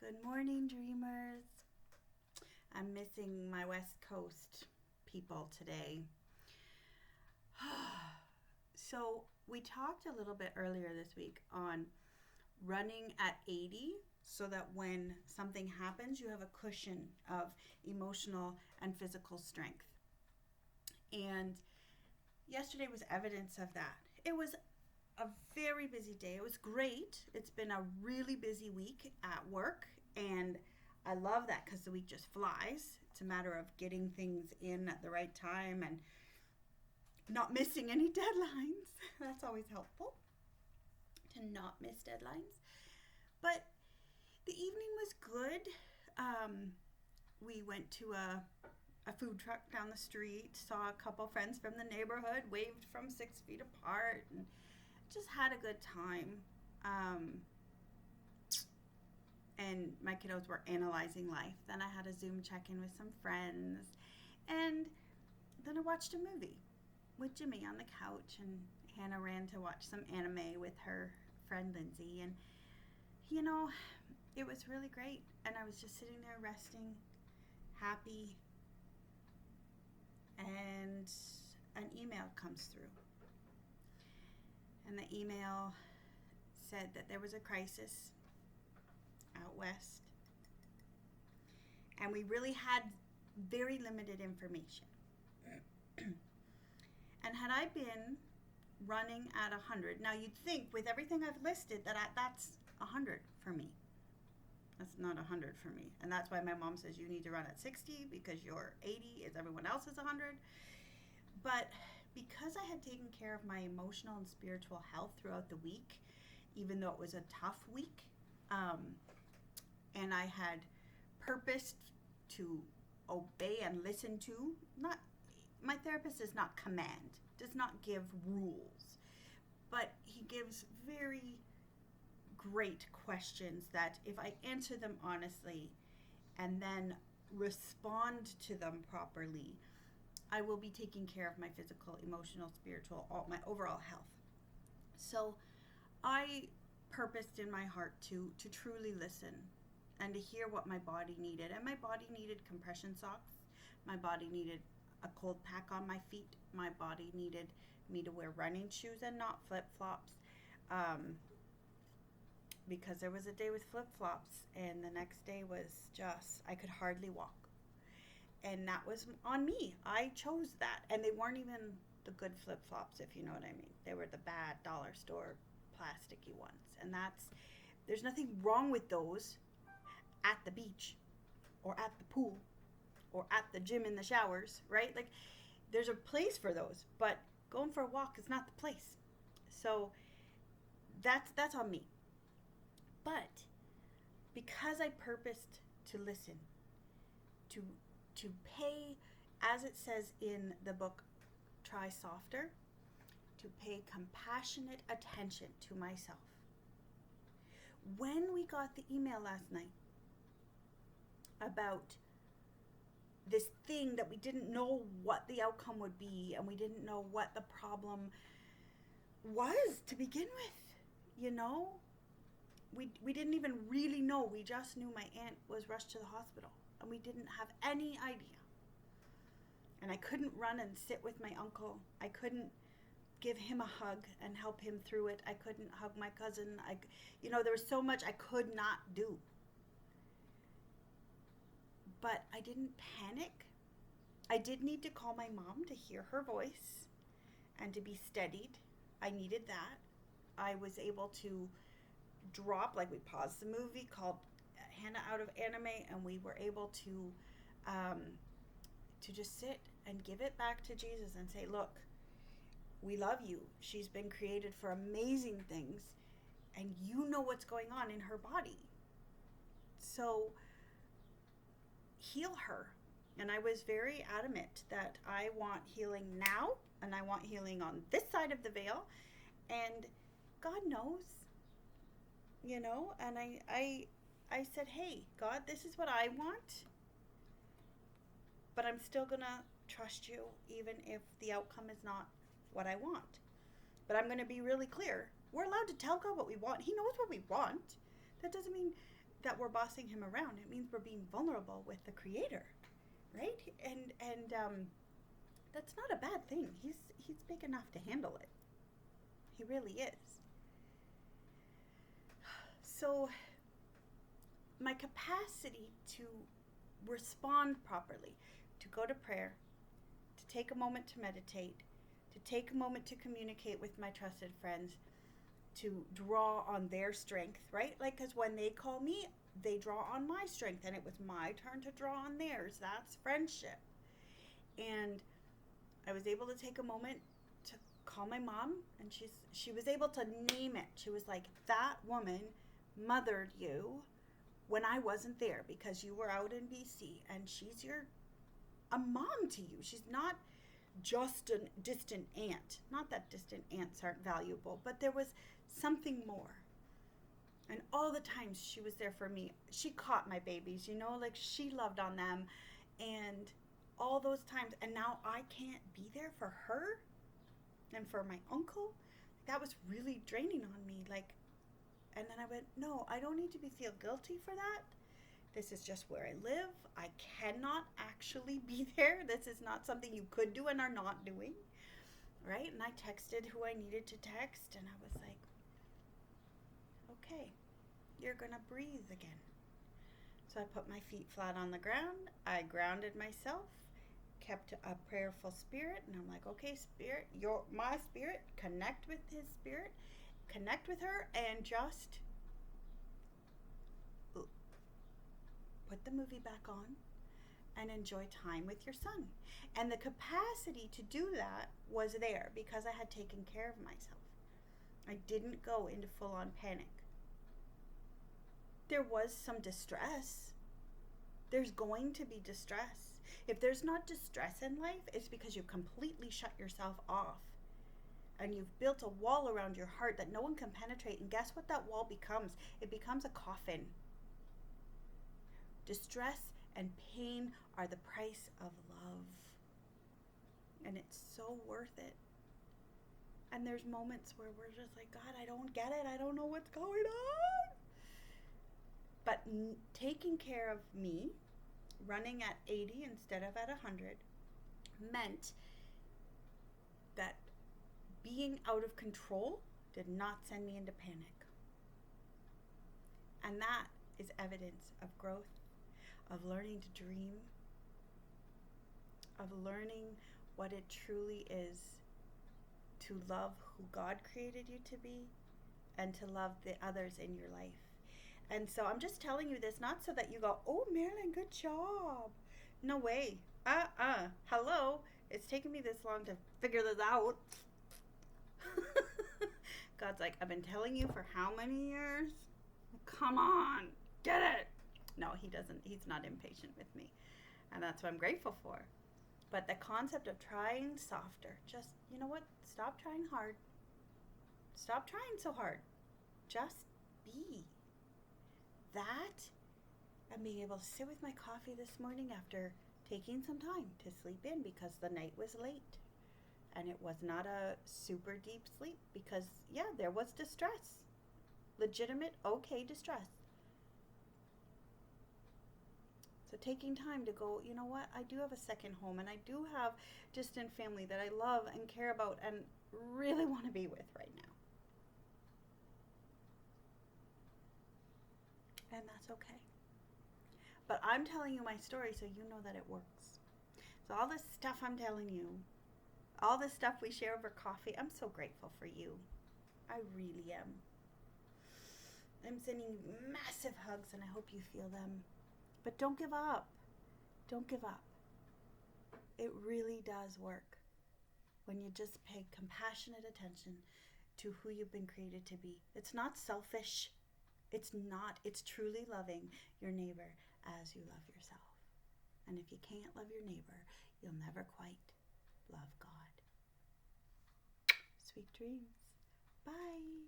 Good morning, dreamers. I'm missing my West Coast people today. So, we talked a little bit earlier this week on running at 80 so that when something happens, you have a cushion of emotional and physical strength. And yesterday was evidence of that. It was a very busy day. It was great. It's been a really busy week at work, and I love that because the week just flies. It's a matter of getting things in at the right time and not missing any deadlines. That's always helpful to not miss deadlines. But the evening was good. We went to a food truck down the street, saw a couple friends from the neighborhood, waved from 6 feet apart, and just had a good time. And my kiddos were analyzing life. Then I had a Zoom check-in with some friends. And then I watched a movie with Jimmy on the couch. And Hannah ran to watch some anime with her friend Lindsay. And, it was really great. And I was just sitting there resting, happy. And an email comes through. And the email said that there was a crisis out west. And we really had very limited information. And had I been running at 100, now you'd think with everything I've listed that that's 100 for me. That's not 100 for me. And that's why my mom says you need to run at 60 because your 80 is everyone else's 100. But because I had taken care of my emotional and spiritual health throughout the week, even though it was a tough week, and I had purposed to obey and listen to, my therapist does not command, does not give rules, but he gives very great questions that if I answer them honestly and then respond to them properly, I will be taking care of my physical, emotional, spiritual, my overall health. So I purposed in my heart to truly listen and to hear what my body needed. And my body needed compression socks. My body needed a cold pack on my feet. My body needed me to wear running shoes and not flip-flops. Because there was a day with flip-flops and the next day was just, I could hardly walk. And that was on me. I chose that. And they weren't even the good flip-flops, if you know what I mean. They were the bad dollar store plasticky ones. And there's nothing wrong with those at the beach or at the pool or at the gym in the showers, right? Like, there's a place for those. But going for a walk is not the place. So that's on me. But because I purposed to listen, to pay, as it says in the book, Try Softer, to pay compassionate attention to myself. When we got the email last night about this thing that we didn't know what the outcome would be and we didn't know what the problem was to begin with, we didn't even really know. We just knew my aunt was rushed to the hospital. And we didn't have any idea. And I couldn't run and sit with my uncle. I couldn't give him a hug and help him through it. I couldn't hug my cousin. There was so much I could not do. But I didn't panic. I did need to call my mom to hear her voice and to be steadied. I needed that. I was able to drop, we paused the movie, called Hannah out of anime, and we were able to just sit and give it back to Jesus and say, look, we love you. She's been created for amazing things, and you know what's going on in her body. So heal her. And I was very adamant that I want healing now, and I want healing on this side of the veil, and God knows, and I said, hey, God, this is what I want, but I'm still going to trust you even if the outcome is not what I want. But I'm going to be really clear. We're allowed to tell God what we want. He knows what we want. That doesn't mean that we're bossing him around. It means we're being vulnerable with the Creator, right? And that's not a bad thing. He's big enough to handle it. He really is. So my capacity to respond properly, to go to prayer, to take a moment to meditate, to take a moment to communicate with my trusted friends, to draw on their strength, right? Like, because when they call me, they draw on my strength, and it was my turn to draw on theirs. That's friendship. And I was able to take a moment to call my mom, and she was able to name it. She was like, that woman mothered you when I wasn't there because you were out in BC, and she's a mom to you. She's not just a distant aunt. Not that distant aunts aren't valuable, but there was something more. And all the times she was there for me, she caught my babies, like she loved on them, and all those times. And now I can't be there for her and for my uncle. That was really draining on me. And then I went, no, I don't need to feel guilty for that. This is just where I live. I cannot actually be there. This is not something you could do and are not doing, right? And I texted who I needed to text, and I was like, okay, you're going to breathe again. So I put my feet flat on the ground. I grounded myself, kept a prayerful spirit, and I'm like, okay, spirit, my spirit, connect with his spirit, connect with her, and just put the movie back on and enjoy time with your son. And the capacity to do that was there because I had taken care of myself. I didn't go into full-on panic. There was some distress. There's going to be distress. If there's not distress in life, it's because you completely shut yourself off. And you've built a wall around your heart that no one can penetrate. And guess what that wall becomes? It becomes a coffin. Distress and pain are the price of love. And it's so worth it. And there's moments where we're just like, God, I don't get it. I don't know what's going on. But taking care of me, running at 80 instead of at 100, meant that being out of control did not send me into panic. And that is evidence of growth, of learning to dream, of learning what it truly is to love who God created you to be and to love the others in your life. And so I'm just telling you this not so that you go, oh, Marilyn, good job. No way. Hello. It's taken me this long to figure this out. God's like, I've been telling you for how many years? Come on, get it. No, he doesn't. He's not impatient with me. And that's what I'm grateful for. But the concept of trying softer, just, you know what? Stop trying hard. Stop trying so hard. Just be. That, and being able to sit with my coffee this morning after taking some time to sleep in because the night was late. And it was not a super deep sleep because, yeah, there was distress. Legitimate, okay distress. So taking time to go, you know what, I do have a second home and I do have distant family that I love and care about and really want to be with right now. And that's okay. But I'm telling you my story so you know that it works. So all this stuff I'm telling you, all this stuff we share over coffee, I'm so grateful for you. I really am. I'm sending massive hugs and I hope you feel them. But don't give up. Don't give up. It really does work when you just pay compassionate attention to who you've been created to be. It's not selfish. It's not. It's truly loving your neighbor as you love yourself. And if you can't love your neighbor, you'll never quite love God. Sweet dreams. Bye.